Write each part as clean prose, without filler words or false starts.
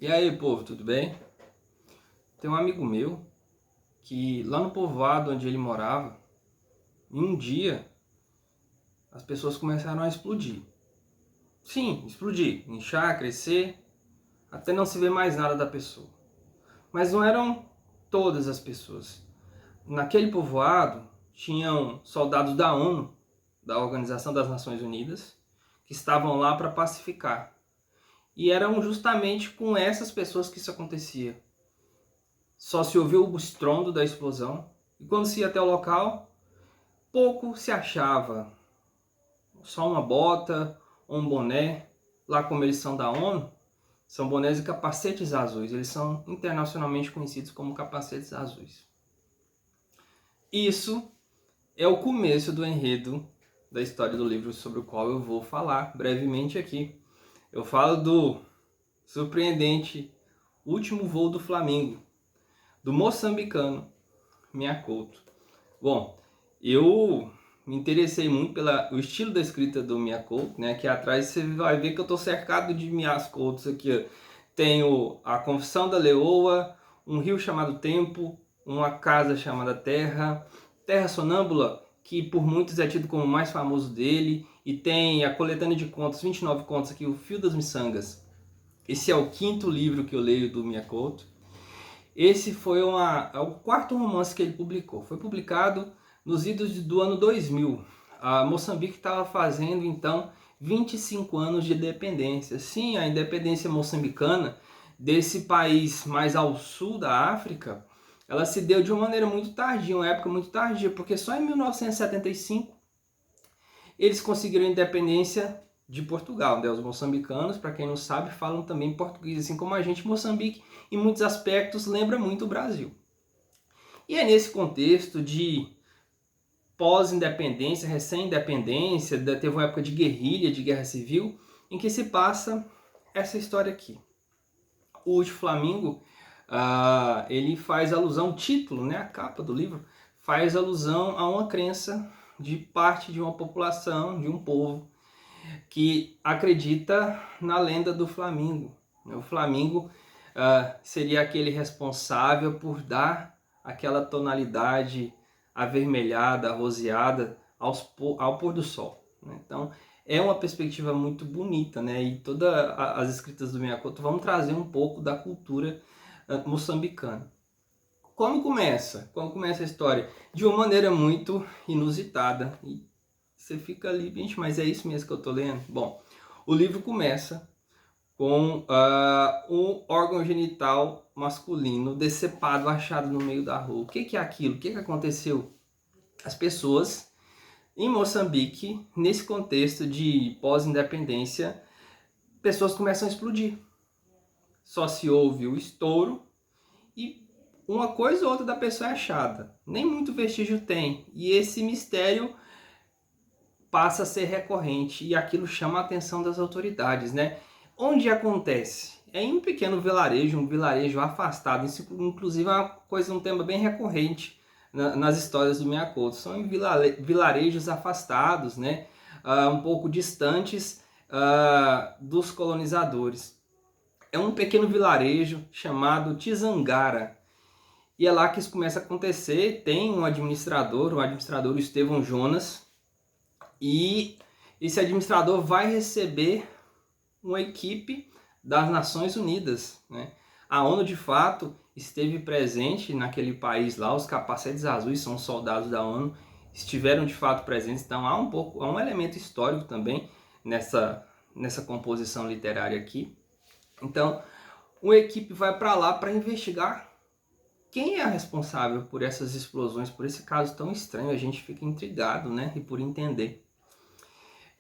E aí, povo, tudo bem? Tem um amigo meu que lá no povoado onde ele morava, em um dia as pessoas começaram a explodir. Sim, explodir, inchar, crescer, até não se ver mais nada da pessoa. Mas não eram todas as pessoas. Naquele povoado tinham soldados da ONU, da Organização das Nações Unidas, que estavam lá para pacificar. E eram justamente com essas pessoas que isso acontecia. Só se ouviu o estrondo da explosão, e quando se ia até o local, pouco se achava. Só uma bota ou um boné. Lá, como eles são da ONU, são bonés e capacetes azuis. Eles são internacionalmente conhecidos como capacetes azuis. Isso é o começo do enredo da história do livro sobre o qual eu vou falar brevemente aqui. Eu falo do surpreendente último voo do Flamengo, do moçambicano Mia Couto. Bom, eu me interessei muito pelo estilo da escrita do Mia Couto, né? Aqui atrás você vai ver que eu estou cercado de Mias Coutos aqui. Tenho a Confissão da Leoa, um rio chamado Tempo, uma casa chamada Terra, Terra Sonâmbula, que por muitos é tido como o mais famoso dele, e tem a coletânea de contos, 29 contos aqui, O Fio das Miçangas. Esse é o quinto livro que eu leio do Mia Couto. Esse foi é o quarto romance que ele publicou. Foi publicado nos idos do ano 2000. A Moçambique estava fazendo, então, 25 anos de independência. Sim, a independência moçambicana, desse país mais ao sul da África, ela se deu de uma maneira muito tardia, uma época muito tardia, porque só em 1975 eles conseguiram a independência de Portugal, né? Os moçambicanos, para quem não sabe, falam também português, assim como a gente. Moçambique, em muitos aspectos, lembra muito o Brasil. E é nesse contexto de pós-independência, recém-independência, teve uma época de guerrilha, de guerra civil, em que se passa essa história aqui. O Último Flamengo, ele faz alusão, o título, né, a capa do livro, faz alusão a uma crença de parte de uma população, de um povo, que acredita na lenda do Flamengo. O Flamengo seria aquele responsável por dar aquela tonalidade avermelhada, roseada ao pôr do sol. Então, é uma perspectiva muito bonita, né? E todas as escritas do Mia Couto vão trazer um pouco da cultura moçambicana. Como começa? Como começa a história? De uma maneira muito inusitada. E você fica ali, gente, mas é isso mesmo que eu estou lendo? Bom, o livro começa com um órgão genital masculino decepado, achado no meio da rua. O que é aquilo? O que aconteceu? As pessoas em Moçambique, nesse contexto de pós-independência, pessoas começam a explodir. Só se ouve o estouro e uma coisa ou outra da pessoa é achada. Nem muito vestígio tem. E esse mistério passa a ser recorrente e aquilo chama a atenção das autoridades, né? Onde acontece? É em um pequeno vilarejo, um vilarejo afastado. Isso, inclusive, é uma coisa, um tema bem recorrente nas histórias do Mia Couto. São em vilarejos afastados, né? Um pouco distantes dos colonizadores. É um pequeno vilarejo chamado Tizangara. E é lá que isso começa a acontecer. Tem um administrador, o Estevão Jonas, e esse administrador vai receber uma equipe das Nações Unidas, né? A ONU, de fato, esteve presente naquele país lá. Os capacetes azuis são soldados da ONU, estiveram de fato presentes. Então há um elemento histórico também nessa composição literária aqui. Então, uma equipe vai para lá para investigar quem é responsável por essas explosões, por esse caso tão estranho. A gente fica intrigado, né? E por entender.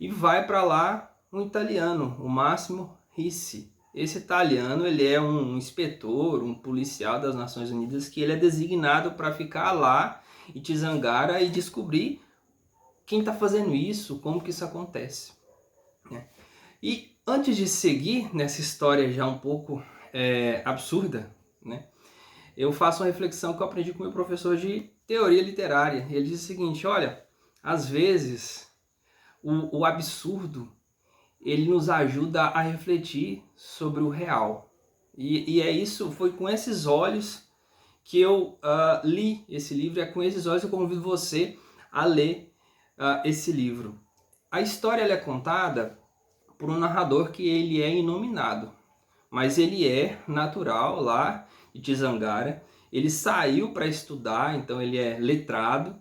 E vai para lá um italiano, o Massimo Ricci. Esse italiano, ele é um inspetor, um policial das Nações Unidas, que ele é designado para ficar lá em Tizangara e descobrir quem está fazendo isso, como que isso acontece. E antes de seguir nessa história já um pouco absurda, né, eu faço uma reflexão que eu aprendi com meu professor de teoria literária. Ele diz o seguinte: olha, às vezes o absurdo ele nos ajuda a refletir sobre o real. E é isso, foi com esses olhos que eu li esse livro, é com esses olhos que eu convido você a ler esse livro. A história ela é contada por um narrador que ele é inominado, mas ele é natural lá de Tizangara. Ele saiu para estudar, então ele é letrado,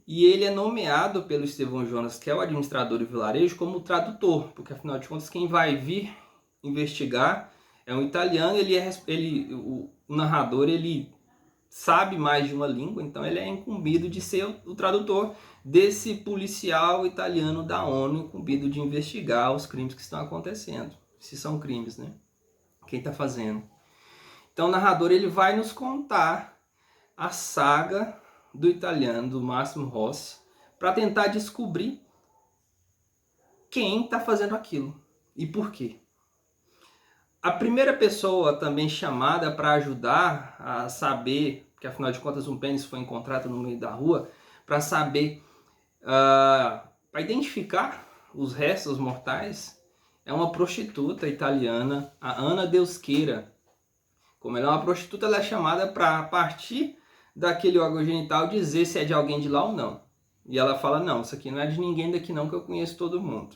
e ele é nomeado pelo Estevão Jonas, que é o administrador do vilarejo, como tradutor, porque afinal de contas quem vai vir investigar é um italiano. O narrador ele sabe mais de uma língua, então ele é incumbido de ser o tradutor desse policial italiano da ONU, incumbido de investigar os crimes que estão acontecendo, se são crimes, né? Quem está fazendo. Então o narrador ele vai nos contar a saga do italiano, do Massimo Rossi, para tentar descobrir quem está fazendo aquilo e por quê. A primeira pessoa também chamada para ajudar a saber, porque afinal de contas um pênis foi encontrado no meio da rua, para saber, para identificar os restos mortais, é uma prostituta italiana, a Ana Deus Queira. Como ela é uma prostituta, ela é chamada para, a partir daquele órgão genital, dizer se é de alguém de lá ou não. E ela fala, não, isso aqui não é de ninguém daqui não, que eu conheço todo mundo.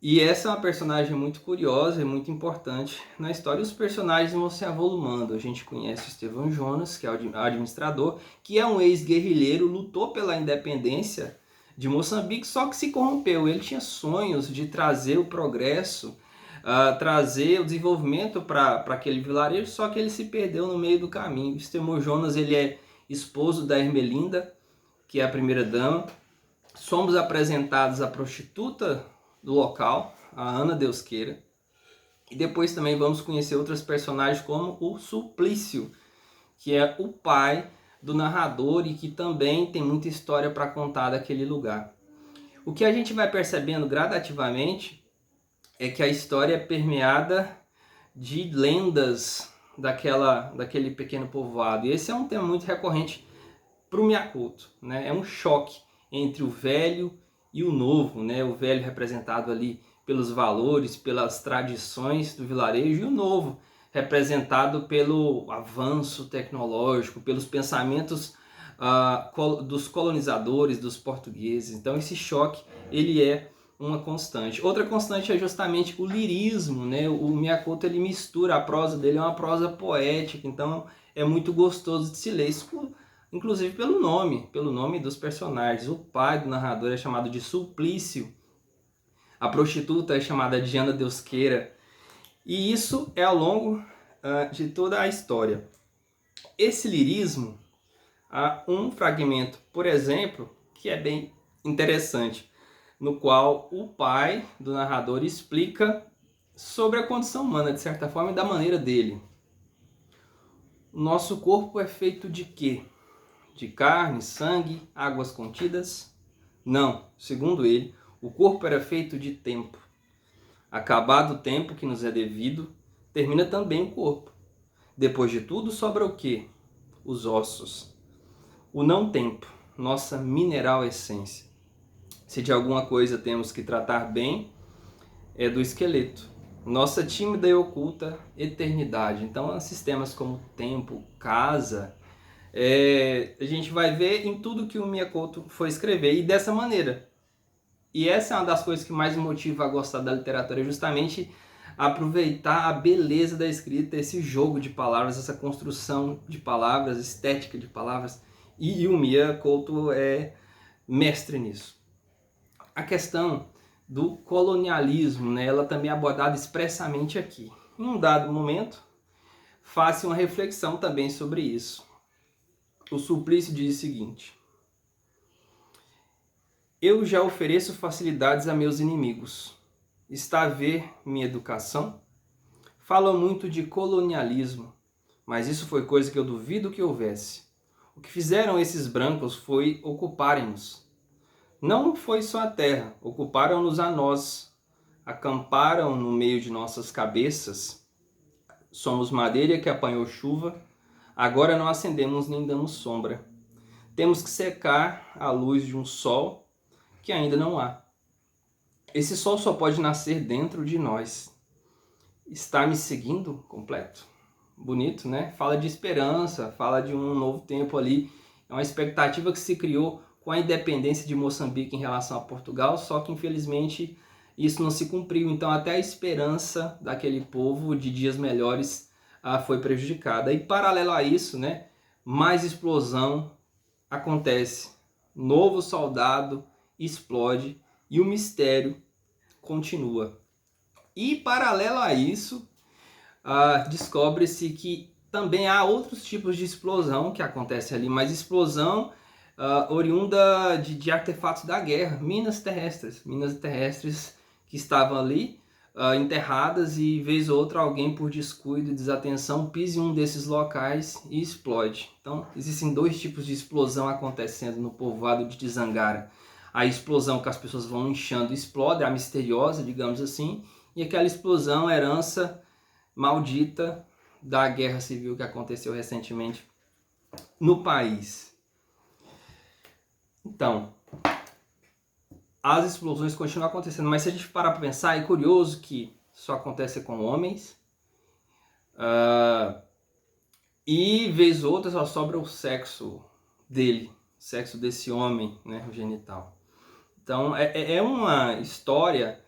E essa é uma personagem muito curiosa e muito importante na história. Os personagens vão se avolumando. A gente conhece o Estevão Jonas, que é o administrador, que é um ex-guerrilheiro, lutou pela independência de Moçambique, só que se corrompeu. Ele tinha sonhos de trazer o progresso, trazer o desenvolvimento para aquele vilarejo, só que ele se perdeu no meio do caminho. O Estevão Jonas ele é esposo da Ermelinda, que é a primeira dama. Somos apresentados a prostituta do local, a Ana Deus Queira. E depois também vamos conhecer outros personagens como o Suplício, que é o pai do narrador e que também tem muita história para contar daquele lugar. O que a gente vai percebendo gradativamente é que a história é permeada de lendas daquele pequeno povoado. E esse é um tema muito recorrente para o Myakoto, né? É um choque entre o velho e o novo, né? O velho representado ali pelos valores, pelas tradições do vilarejo, e o novo representado pelo avanço tecnológico, pelos pensamentos dos colonizadores, dos portugueses. Então esse choque ele é uma constante. Outra constante é justamente o lirismo, né? O Myakoto ele mistura, a prosa dele é uma prosa poética, então é muito gostoso de se ler. Isso, inclusive pelo nome dos personagens. O pai do narrador é chamado de Suplício, a prostituta é chamada de Ana Deus Queira, e isso é ao longo de toda a história. Esse lirismo, há um fragmento, por exemplo, que é bem interessante, no qual o pai do narrador explica sobre a condição humana, de certa forma, e da maneira dele. Nosso corpo é feito de quê? De carne, sangue, águas contidas? Não, segundo ele, o corpo era feito de tempo. Acabado o tempo que nos é devido, termina também o corpo. Depois de tudo, sobra o quê? Os ossos. O não tempo, nossa mineral essência. Se de alguma coisa temos que tratar bem, é do esqueleto. Nossa tímida e oculta eternidade. Então, sistemas como tempo, casa, a gente vai ver em tudo que o Myakoto foi escrever, e dessa maneira. E essa é uma das coisas que mais me motiva a gostar da literatura, é justamente aproveitar a beleza da escrita, esse jogo de palavras, essa construção de palavras, estética de palavras, e o Myakoto é mestre nisso. A questão do colonialismo, né, ela também é abordada expressamente aqui. Em um dado momento, faça uma reflexão também sobre isso. O Suplício diz o seguinte: eu já ofereço facilidades a meus inimigos. Está a ver minha educação? Falam muito de colonialismo, mas isso foi coisa que eu duvido que houvesse. O que fizeram esses brancos foi ocuparem-nos. Não foi só a terra, ocuparam-nos a nós, acamparam no meio de nossas cabeças. Somos madeira que apanhou chuva, agora não acendemos nem damos sombra. Temos que secar a luz de um sol que ainda não há. Esse sol só pode nascer dentro de nós. Está me seguindo completo. Bonito, né? Fala de esperança, fala de um novo tempo ali. É uma expectativa que se criou com a independência de Moçambique em relação a Portugal, só que infelizmente isso não se cumpriu. Então até a esperança daquele povo de dias melhores foi prejudicada. E paralelo a isso, né, mais explosão acontece. Novo soldado explode e o mistério continua. E paralelo a isso, descobre-se que também há outros tipos de explosão que acontece ali, mas explosão oriunda de artefatos da guerra, minas terrestres que estavam ali enterradas e vez ou outra alguém por descuido e desatenção pise em um desses locais e explode. Então existem dois tipos de explosão acontecendo no povoado de Tizangara. A explosão que as pessoas vão inchando explode, a misteriosa, digamos assim, e aquela explosão, herança maldita da guerra civil que aconteceu recentemente no país. Então, as explosões continuam acontecendo, mas se a gente parar para pensar, é curioso que isso acontece com homens e vez ou outra só sobra o sexo dele, o sexo desse homem, né, o genital. Então, é uma história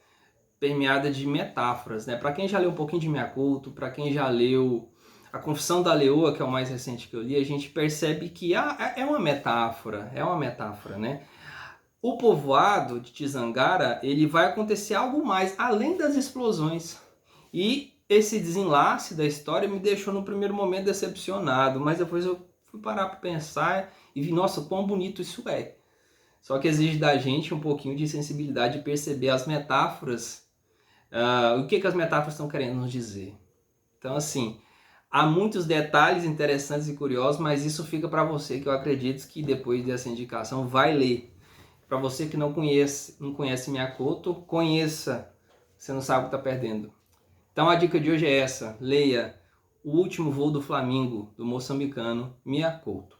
permeada de metáforas, né? Para quem já leu um pouquinho de Minha Couto, para quem já leu A Confissão da Leoa, que é o mais recente que eu li, a gente percebe que é uma metáfora, né? O povoado de Tizangara, ele vai acontecer algo mais, além das explosões. E esse desenlace da história me deixou no primeiro momento decepcionado, mas depois eu fui parar para pensar e vi, nossa, quão bonito isso é. Só que exige da gente um pouquinho de sensibilidade de perceber as metáforas, o que as metáforas estão querendo nos dizer. Então, assim, há muitos detalhes interessantes e curiosos, mas isso fica para você, que eu acredito que depois dessa indicação vai ler. Para você que não conhece Minha Couto, conheça, você não sabe o que está perdendo. Então a dica de hoje é essa, leia O Último Voo do Flamingo, do moçambicano Minha Couto.